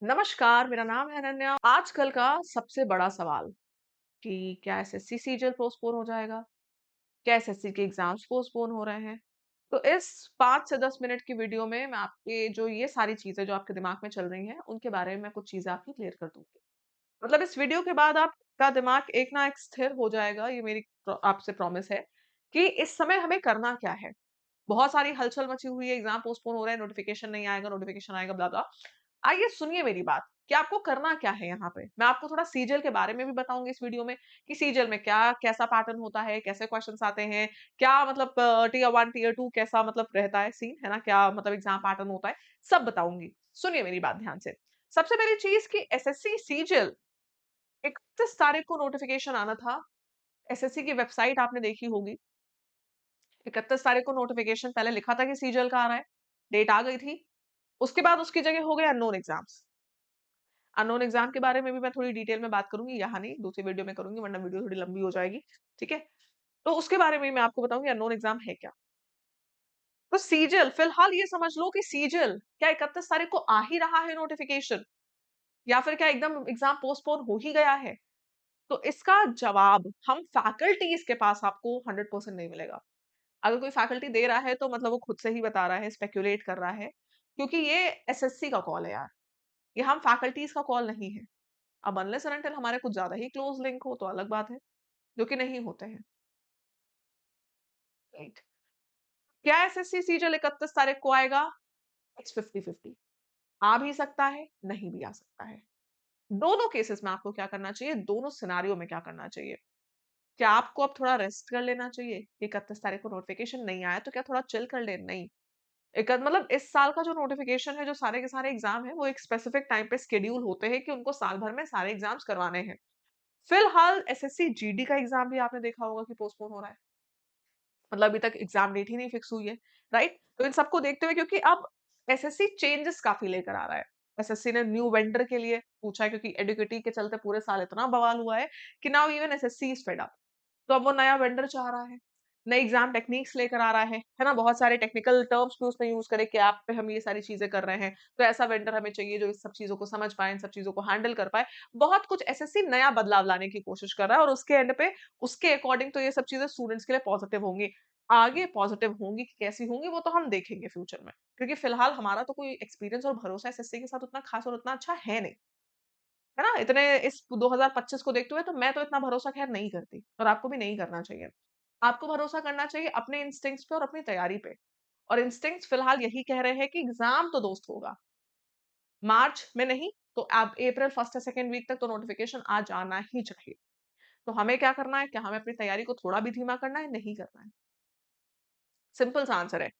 नमस्कार, मेरा नाम है अनन्या। आजकल का सबसे बड़ा सवाल कि क्या एसएससी सीजीएल पोस्टपोन हो जाएगा? क्या एसएससी के एग्जाम्स पोस्टपोन हो रहे हैं? तो इस 5 से 10 मिनट की वीडियो में मैं आपके जो ये सारी चीजें जो आपके दिमाग में चल रही हैं, उनके बारे में मैं कुछ चीजें आपकी क्लियर कर दूंगी। मतलब इस वीडियो के बाद आपका दिमाग एक ना एक स्थिर हो जाएगा, ये मेरी आपसे प्रॉमिस है कि इस समय हमें करना क्या है। बहुत सारी हलचल मची हुई है, एग्जाम पोस्टपोन हो रहा है, नोटिफिकेशन नहीं आएगा, नोटिफिकेशन आएगा, ब्ला ब्ला। आइए सुनिए मेरी बात कि आपको करना क्या है यहाँ पे। मैं आपको थोड़ा सीजीएल के बारे में भी बताऊंगी इस वीडियो में कि सीजीएल में क्या कैसा पैटर्न होता है, कैसे क्वेश्चंस आते हैं, क्या मतलब टीयर 1 टीयर 2 कैसा मतलब रहता है सीन, है ना? क्या मतलब एग्जाम पैटर्न होता है, सब बताऊंगी। सुनिए मेरी बात ध्यान से। सबसे पहली चीज कि एसएससी सीजीएल 31 तारीख को नोटिफिकेशन आना था। एसएससी की वेबसाइट आपने देखी होगी। 31 तारीख को नोटिफिकेशन पहले लिखा था कि सीजीएल का आ रहा है, डेट आ गई थी। उसके बाद उसकी जगह हो गए अननोन एग्जाम्स। अननोन एग्जाम के बारे में भी मैं थोड़ी डिटेल में बात करूंगी, यहाँ नहीं, दूसरी वीडियो में करूंगी, वरना वीडियो थोड़ी लंबी हो जाएगी। ठीक है? तो उसके बारे में मैं आपको बताऊंगी अननोन एग्जाम है क्या। तो सीजीएल फिलहाल ये समझ लो कि सीजीएल क्या 31 तारीख को आ ही रहा है नोटिफिकेशन, या फिर क्या एकदम एग्जाम पोस्टपोन हो ही गया है? तो इसका जवाब हम फैकल्टीज के पास आपको 100% नहीं मिलेगा। अगर कोई फैकल्टी दे रहा है तो मतलब वो खुद से ही बता रहा है, स्पेक्युलेट कर रहा है, क्योंकि ये एसएससी का कॉल है यार। ये हम फैकल्टीज का कॉल नहीं है। अब अनलेस एंड अनटिल हमारे कुछ ज्यादा ही क्लोज लिंक हो तो अलग बात है, जो कि नहीं होते हैं। राइट? क्या एसएससी सीजीएल 31 तारीख को आएगा? इट्स 50-50। आ भी सकता है, नहीं भी आ सकता है। दोनों केसेस में आपको क्या करना चाहिए, दोनों सिनारियो में क्या करना चाहिए? क्या आपको अब थोड़ा रेस्ट कर लेना चाहिए? 31 तारीख को नोटिफिकेशन नहीं आया तो क्या थोड़ा चिल कर ले? नहीं। एक मतलब इस साल का जो नोटिफिकेशन है, जो सारे के सारे एग्जाम है, वो एक स्पेसिफिक टाइम पे शेड्यूल होते हैं कि उनको साल भर में सारे एग्जाम्स करवाने हैं। फिलहाल एसएससी जीडी का एग्जाम भी आपने देखा होगा कि पोस्टपोन हो रहा है। मतलब अभी तक एग्जाम डेट ही नहीं फिक्स हुई है। राइट? तो इन सबको देखते हुए, क्योंकि अब एसएससी चेंजेस काफी लेकर आ रहा है। एसएससी ने न्यू वेंडर के लिए पूछा है, क्योंकि एडुकेटी के चलते पूरे साल इतना बवाल हुआ है कि now even SSC is fed up. तो अब वो नया वेंडर चाह रहा है, नए एग्जाम टेक्निक्स लेकर आ रहा है ना? बहुत सारे टेक्निकल टर्म्स भी उसने यूज करे कि ऐप पे हम ये सारी चीजें कर रहे हैं, तो ऐसा वेंडर हमें चाहिए जो इस सब चीजों को समझ पाए, इन सब चीजों को हैंडल कर पाए। बहुत कुछ एसएससी नया बदलाव लाने की कोशिश कर रहा है, और उसके एंड पे उसके अकॉर्डिंग तो ये सब चीजें स्टूडेंट्स के लिए पॉजिटिव होंगी। आगे पॉजिटिव होंगी कि कैसी होंगी वो तो हम देखेंगे फ्यूचर में, क्योंकि फिलहाल हमारा तो कोई एक्सपीरियंस और भरोसा एसएससी के साथ उतना खास और उतना अच्छा है नहीं। है ना? इतने इस 2025 को देखते हुए तो मैं तो इतना भरोसा खैर नहीं करती, और आपको भी नहीं करना चाहिए। आपको भरोसा करना चाहिए अपने इंस्टिंक्ट्स पे और अपनी तैयारी पे। और इंस्टिंक्ट्स फिलहाल यही कह रहे हैं कि एग्जाम तो दोस्त होगा। मार्च में नहीं तो अब अप्रैल फर्स्ट या सेकंड वीक तक तो नोटिफिकेशन आ जाना ही चाहिए। तो हमें क्या करना है? क्या हमें अपनी तैयारी को थोड़ा भी धीमा करना है? नहीं करना है। सिंपल सा आंसर है।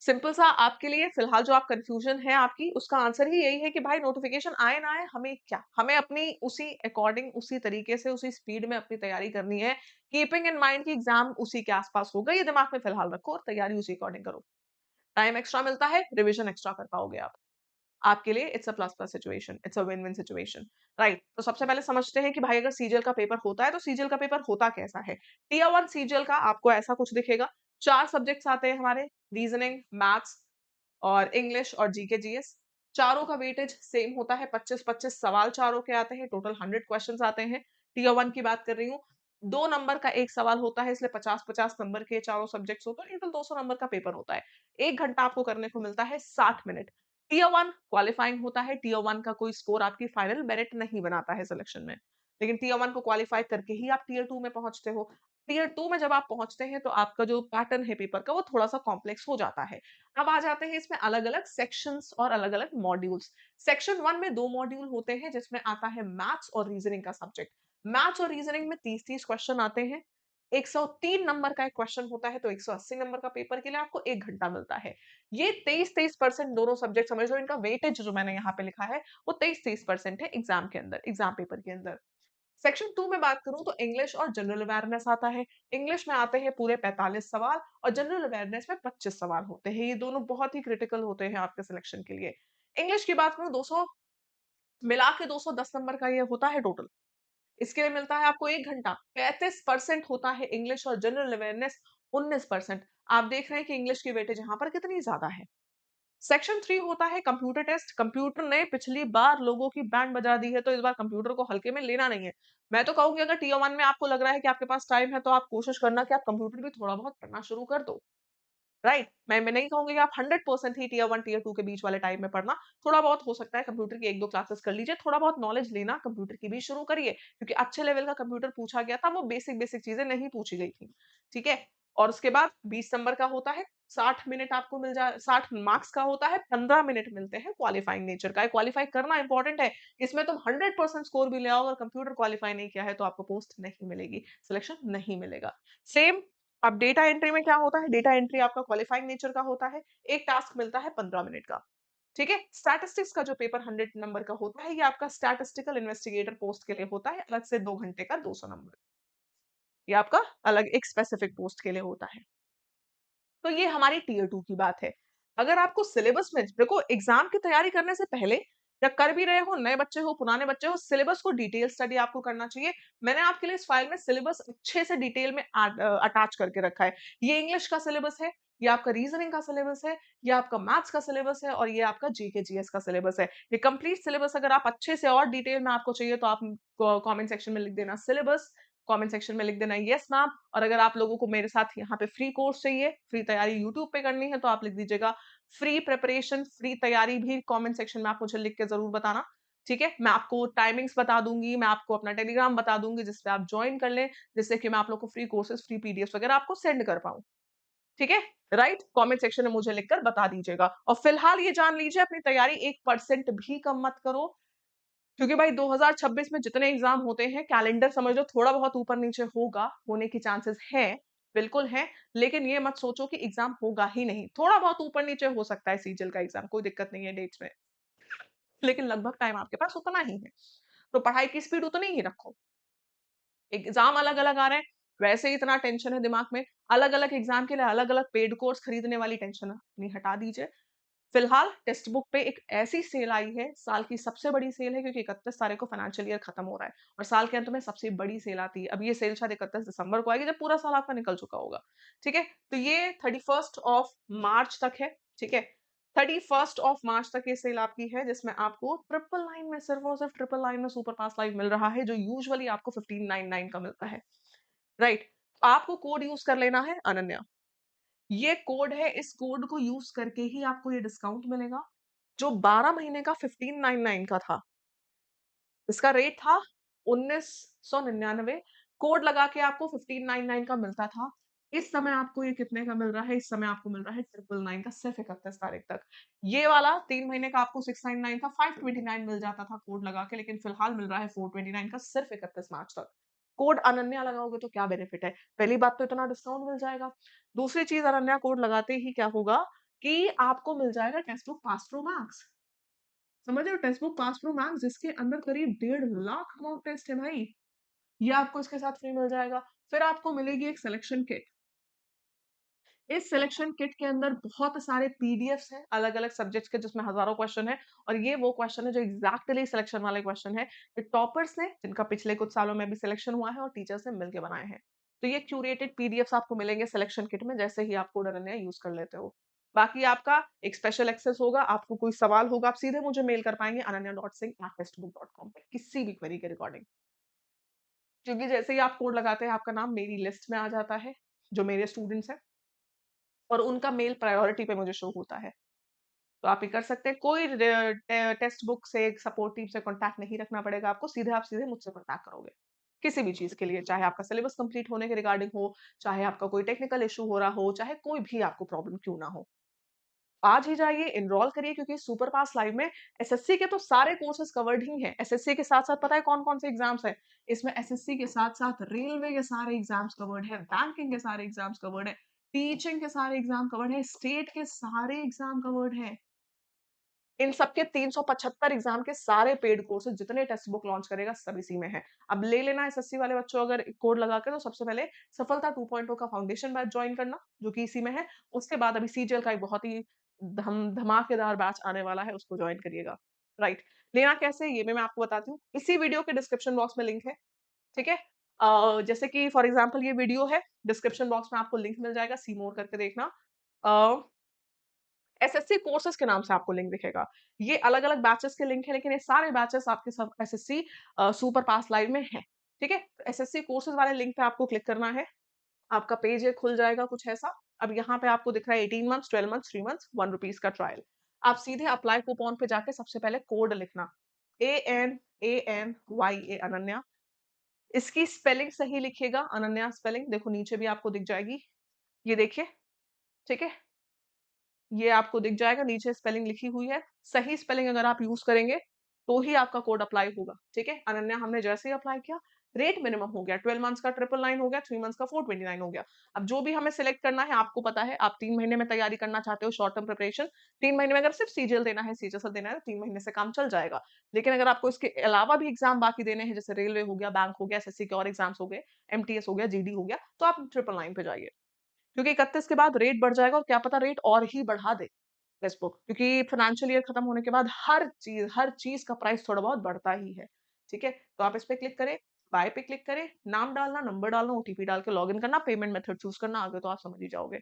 सिंपल सा आपके लिए फिलहाल जो आप कंफ्यूजन है आपकी, उसका आंसर ही यही है कि भाई नोटिफिकेशन आए ना आए हमें क्या, हमें अपनी उसी अकॉर्डिंग उसी तरीके से उसी स्पीड में अपनी तैयारी करनी है। कीपिंग इन माइंड की एग्जाम उसी के आसपास होगा, ये दिमाग में फिलहाल रखो और तैयारी उसी अकॉर्डिंग करो। टाइम एक्स्ट्रा मिलता है, रिविजन एक्स्ट्रा कर पाओगे आप। आपके लिए it's a plus plus situation, it's a win win situation. Right? तो सबसे पहले समझते हैं कि भाई अगर सीजीएल का पेपर होता है तो सीजीएल का पेपर होता कैसा है। टीयर 1 सीजीएल का आपको ऐसा कुछ दिखेगा। 4 सब्जेक्ट्स आते हैं हमारे, रीजनिंग, मैथ्स और इंग्लिश और जीके जीएस। चारों का वेटेज सेम होता है, 25-25 सवाल चारों के आते हैं, टोटल 100 क्वेश्चंस आते हैं। टीयर 1 की बात कर रही हूँ। 2 नंबर का एक सवाल होता है, इसलिए 50-50 नंबर के चारों सब्जेक्ट्स होते हैं, टोटल 200 नंबर का पेपर होता है। 1 घंटा आपको करने को मिलता है, 60 मिनट। टीयर 1 क्वालिफाइंग होता है। टीयर 1 का कोई स्कोर आपकी फाइनल मेरिट नहीं बनाता है सिलेक्शन में। लेकिन टीयर 1 को क्वालिफाई करके ही आप टीयर 2 में पहुंचते हो। टीयर 2 में जब आप पहुंचते हैं तो आपका जो पैटर्न है पेपर का वो थोड़ा-सा कॉम्प्लेक्स हो जाता है। अब आ जाते हैं इसमें अलग-अलग सेक्शंस और अलग-अलग मॉड्यूल्स। सेक्शन 1 में 2 मॉड्यूल होते हैं, जिसमें आता है मैथ्स और रीजनिंग का सब्जेक्ट। मैथ्स और रीजनिंग में 30-30 क्वेश्चन आते हैं। 103 नंबर का एक क्वेश्चन होता है, तो 180 नंबर का पेपर के लिए आपको 1 घंटा मिलता है। ये 23-23% दोनों सब्जेक्ट समझ लो, इनका वेटेज जो मैंने यहाँ पे लिखा है वो 23-23% है एग्जाम के अंदर, एग्जाम पेपर के अंदर। सेक्शन 2 में बात करूं तो इंग्लिश और जनरल अवेयरनेस आता है। इंग्लिश में आते हैं पूरे 45 सवाल और जनरल अवेयरनेस में 25 सवाल होते हैं। ये दोनों बहुत ही क्रिटिकल होते हैं आपके सिलेक्शन के लिए। इंग्लिश की बात करूं 200 मिला के 210 नंबर का ये होता है टोटल। इसके लिए मिलता है आपको 1 घंटा। 35% होता है इंग्लिश और जनरल अवेयरनेस 19%। आप देख रहे हैं कि इंग्लिश की वेटेज यहाँ पर कितनी ज्यादा है। सेक्शन 3 होता है कंप्यूटर टेस्ट। कंप्यूटर ने पिछली बार लोगों की बैंड बजा दी है, तो इस बार कंप्यूटर को हल्के में लेना नहीं है। मैं तो कहूँगी अगर टियर 1 में आपको लग रहा है कि आपके पास टाइम है, तो आप कोशिश करना कि आप कंप्यूटर भी थोड़ा बहुत पढ़ना शुरू कर दो। राइट? मैं नहीं कहूँगी कि आप 100% ही टियर 1 टियर 2 के बीच वाले टाइम में पढ़ना, थोड़ा बहुत हो सकता है कंप्यूटर की 1-2 क्लासेस कर लीजिए, थोड़ा बहुत नॉलेज लेना कंप्यूटर की भी शुरू करिए, क्योंकि अच्छे लेवल का कंप्यूटर पूछा गया था, वो बेसिक-बेसिक चीज़ें नहीं पूछी गई थी, ठीक है? और उसके बाद 20 नंबर का होता है, 60 मिनट आपको मिल जाए 60 मार्क्स का होता है, 15 मिनट मिलते हैं क्वालिफाइंग नेचर का, क्वालिफाई करना इंपॉर्टेंट है, इसमें तुम 100% स्कोर भी ले आओ, अगर कंप्यूटर क्वालिफाई नहीं किया है, तो आपको पोस्ट नहीं मिलेगी, सिलेक्शन नहीं मिलेगा। सेम अब डेटा एंट्री में क्या होता है, डेटा एंट्री आपका क्वालिफाइंग नेचर का होता है, एक टास्क मिलता है 15 मिनट का, ठीक है? स्टैटिस्टिक्स का जो पेपर 100 नंबर का होता है, ये आपका स्टैटिस्टिकल इन्वेस्टिगेटर पोस्ट के लिए होता है, अलग से 2 घंटे का 200 नंबर। ये आपका अलग एक स्पेसिफिक पोस्ट के लिए होता है। तो ये हमारी टियर 2 की बात है। अगर आपको सिलेबस में देखो एग्ज़ाम की तैयारी करने से पहले या कर भी रहे हो, नए बच्चे हो, पुराने बच्चे हो, सिलेबस को डिटेल स्टडी आपको करना चाहिए। मैंने आपके लिए इस फाइल में सिलेबस अच्छे से डिटेल में अटैच करके रखा है। ये इंग्लिश का सिलेबस है, ये आपका रीज़निंग का सिलेबस है, ये आपका मैथ्स का सिलेबस है और ये आपका जीके जीएस का सिलेबस है। ये कंप्लीट सिलेबस अगर आप अच्छे से और डिटेल में आपको चाहिए तो आप कमेंट सेक्शन में लिख देना सिलेबस, कमेंट सेक्शन में लिख देना यस मैम। और अगर आप लोगों को मेरे साथ यहाँ पे फ्री कोर्स चाहिए, फ्री तैयारी यूट्यूब पे करनी है तो आप लिख दीजिएगा फ्री प्रिपरेशन, फ्री तैयारी भी कमेंट सेक्शन में आप मुझे लिख के ज़रूर बताना, ठीक है? मैं आपको टाइमिंग्स बता दूँगी, मैं आपको अपना टेलीग्राम बता दूँगी जिस पे आप जॉइन कर लें, जिससे कि मैं आप लोग को फ्री कोर्सेज़, फ्री पीडीएफ्स वगैरह आपको सेंड कर पाऊँ, ठीक है? राइट? कमेंट सेक्शन में मुझे लिखकर बता दीजिएगा और फिलहाल ये जान लीजिए अपनी तैयारी 1% भी कम मत करो, क्योंकि भाई 2026 में जितने एग्ज़ाम होते हैं, कैलेंडर समझ लो थोड़ा बहुत ऊपर-नीचे होगा, होने की चांसेस हैं, बिल्कुल हैं, लेकिन ये मत सोचो कि एग्ज़ाम होगा ही नहीं। थोड़ा बहुत ऊपर-नीचे हो सकता है सीजीएल का एग्ज़ाम, कोई दिक्कत नहीं है डेट्स में, लेकिन लगभग टाइम आपके पास उतना ही है। तो पढ़ाई की स्पीड उतनी ही रखो। एग्ज़ाम अलग-अलग आ रहे हैं, वैसे ही इतना टेंशन है दिमाग में, अलग-अलग एग्ज़ाम के लिए अलग-अलग पेड कोर्स खरीदने वाली टेंशन अपनी हटा दीजिए। फिलहाल टेक्स्ट बुक पे एक ऐसी सेल आई है, साल की सबसे बड़ी सेल है क्योंकि 31 तारीख को फाइनेंशियल ईयर खत्म हो रहा है और साल के अंत में सबसे बड़ी सेल आती है। अब ये सेल शायद 31 दिसंबर को आएगी जब पूरा साल आपका निकल चुका होगा, ठीक है? तो ये 31st ऑफ मार्च तक है, ठीक है? 31st ऑफ मार्च तक ये सेल आपकी है जिसमें आपको 999 में सिर्फ और सिर्फ 999 में सुपर पास लाइव मिल रहा है जो यूजुअली आपको 1599 का मिलता है, राइट? आपको कोड यूज़ कर लेना है अनन्या। ये कोड है, इस कोड को यूज़ करके ही आपको ये डिस्काउंट मिलेगा, जो 12 महीने का 1599 का था। इसका रेट था 1999, कोड लगा के आपको 1599 का मिलता था। इस समय आपको ये कितने का मिल रहा है? इस समय आपको मिल रहा है 999 का सिर्फ 31 तारीख तक। ये वाला 3 महीने का आपको 699 था, 529 मिल जाता था कोड लगा के, लेकिन फिलहाल मिल रहा है 429 का सिर्फ 31 मार्च तक। कोड अनन्या लगाओगे तो क्या बेनिफिट है? पहली बात तो इतना डिस्काउंट मिल जाएगा। दूसरी चीज़ अनन्या कोड लगाते ही क्या होगा कि आपको मिल जाएगा text book pass through marks. समझ रहे हो? Text book pass through marks जिसके अंदर करीब 1.5 लाख मॉक टेस्ट है भाई। ये आपको इसके साथ फ्री मिल जाएगा। फिर आपको मिलेगी एक सिलेक्शन किट। इस सिलेक्शन किट के अंदर बहुत सारे पीडीएफ्स हैं, अलग-अलग सब्जेक्ट्स के जिसमें हज़ारों क्वेश्चन हैं और ये वो क्वेश्चन है जो एग्ज़ैक्टली सिलेक्शन वाले क्वेश्चन हैं। ये टॉपर्स ने जिनका पिछले कुछ सालों में भी सिलेक्शन हुआ है और टीचर्स ने मिलके बनाए हैं। तो ये क्यूरेटेड पीडीएफ्स आपको मिलेंगे सिलेक्शन किट में जैसे ही आप कोड अनन्या यूज़ कर लेते हो। बाकी आपका एक स्पेशल एक्सेस होगा, आपको कोई सवाल होगा, आप सीधे मुझे मेल कर पाएँगे ananya.singh@testbook.com पे किसी भी क्वेरी के रिगार्डिंग। क्योंकि जैसे ही आप कोड लगाते हैं, आपका नाम मेरी लिस्ट में आ जाता है, जो मेरे स्टूडेंट्स हैं और उनका मेल प्रायोरिटी पे मुझे शो होता है। तो आप ये कर सकते हैं, कोई टेक्स्ट बुक से, सपोर्ट टीम से कॉन्टैक्ट नहीं रखना पड़ेगा आपको, सीधे आप सीधे मुझसे कॉन्टैक्ट करोगे। किसी भी चीज़ के लिए, चाहे आपका सिलेबस कंप्लीट होने के रिगार्डिंग हो, चाहे आपका कोई टेक्निकल इश्यू हो रहा हो, चाहे कोई भी आपको प्रॉब्लम क्यों ना हो। आज ही जाइए, एनरोल करिए क्योंकि सुपर पास लाइव में एसएससी के तो सारे कोर्सेज़ कवर्ड ही हैं। एसएससी के साथ-साथ पता है कौन-कौन से एग्ज़ाम्स हैं? इसमें एसएससी के साथ-साथ रेलवे के सारे एग्ज़ाम्स कवर्ड हैं, बैंकिंग के सारे एग्ज़ाम्स कवर्ड हैं, टीचिंग के सारे एग्ज़ाम कवर्ड हैं, स्टेट के सारे एग्ज़ाम कवर्ड हैं। इन सबके 375 एग्ज़ाम के सारे पेड कोर्सेज़ जितने टेक्स्ट बुक लॉन्च करेगा सब इसी में है। अब ले लेना एसएससी वाले बच्चों अगर कोड लगा के तो सबसे पहले सफलता 2.0 का फाउंडेशन बैच जॉइन करना, जो कि इसी में है। उसके बाद अभी सीजीएल का एक बहुत ही धमाकेदार बैच आने वाला है, उसको जॉइन करिएगा। राइट, लेना कैसे ये भी मैं आपको बताती हूँ। इसी वीडियो के डिस्क्रिप्शन बॉक्स में लिंक है, ठीक है? जैसे कि फॉर एग्ज़ाम्पल ये वीडियो है, डिस्क्रिप्शन बॉक्स में आपको लिंक मिल जाएगा, सी मोर करके देखना। अ एसएससी कोर्सेज के नाम से आपको लिंक दिखेगा। ये अलग-अलग बैचेस के लिंक है, लेकिन ये सारे बैचेस आपके सब एसएससी सुपर पास लाइव में हैं, ठीक है? एसएससी कोर्सेज वाले लिंक पे आपको क्लिक करना है। आपका पेज ये खुल जाएगा कुछ ऐसा। अब यहाँ पे आपको दिख रहा है 18 मंथ्स, 12 मंथ्स, 3 मंथ्स, ₹1 का ट्रायल। आप सीधे अप्लाई कूपन पे जाके सबसे पहले कोड लिखना, ANANYA अनन्या। इसकी स्पेलिंग सही लिखिएगा, अनन्या स्पेलिंग देखो नीचे भी आपको दिख जाएगी। ये देखिए, ठीक है? ये आपको दिख जाएगा, नीचे स्पेलिंग लिखी हुई है। सही स्पेलिंग अगर आप यूज़ करेंगे, तो ही आपका कोड अप्लाई होगा, ठीक है? अनन्या हमने जैसे ही अप्लाई किया, रेट मिनिमम हो गया, 12 मंथ्स का 999 हो गया, 3 मंथ्स का 429 हो गया। अब जो भी हमें सिलेक्ट करना है, आपको पता है, आप 3 महीने में तैयारी करना चाहते हो, शॉर्ट टर्म प्रिपरेशन, 3 महीने में अगर सिर्फ सीजीएल देना है, सीजीएल देना है, तो 3 महीने से काम चल जाएगा। लेकिन अगर आपको इसके अलावा भी एग्ज़ाम बाकी देने हैं, जैसे रेलवे हो गया, बैंक हो गया, एसएससी के और एग्ज़ाम्स हो गए, एमटीएस हो गया, जीडी हो गया, तो आप 999 पे जाइए। क्योंकि 31 के बाद रेट बढ़ जाएगा और क्या पता रेट और ही बढ़ा दे फेसबुक, क्योंकि फाइनेंशियल ईयर खत्म होने के बाद हर चीज़ का प्राइस थोड़ा बहुत बढ़ता ही है, ठीक है? तो आप इस पे क्लिक करें, बाय पे क्लिक करें, नाम डालना, नंबर डालना, ओटीपी डाल के लॉगिन करना, पेमेंट मेथड चूज़ करना, आगे तो आप समझ ही जाओगे,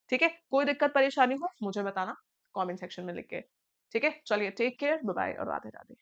ठीक है? कोई दिक्कत परेशानी हो मुझे बताना कमेंट सेक्शन में लिख के, ठीक है? चलिए टेक केयर, बाय बाय और राधे-राधे।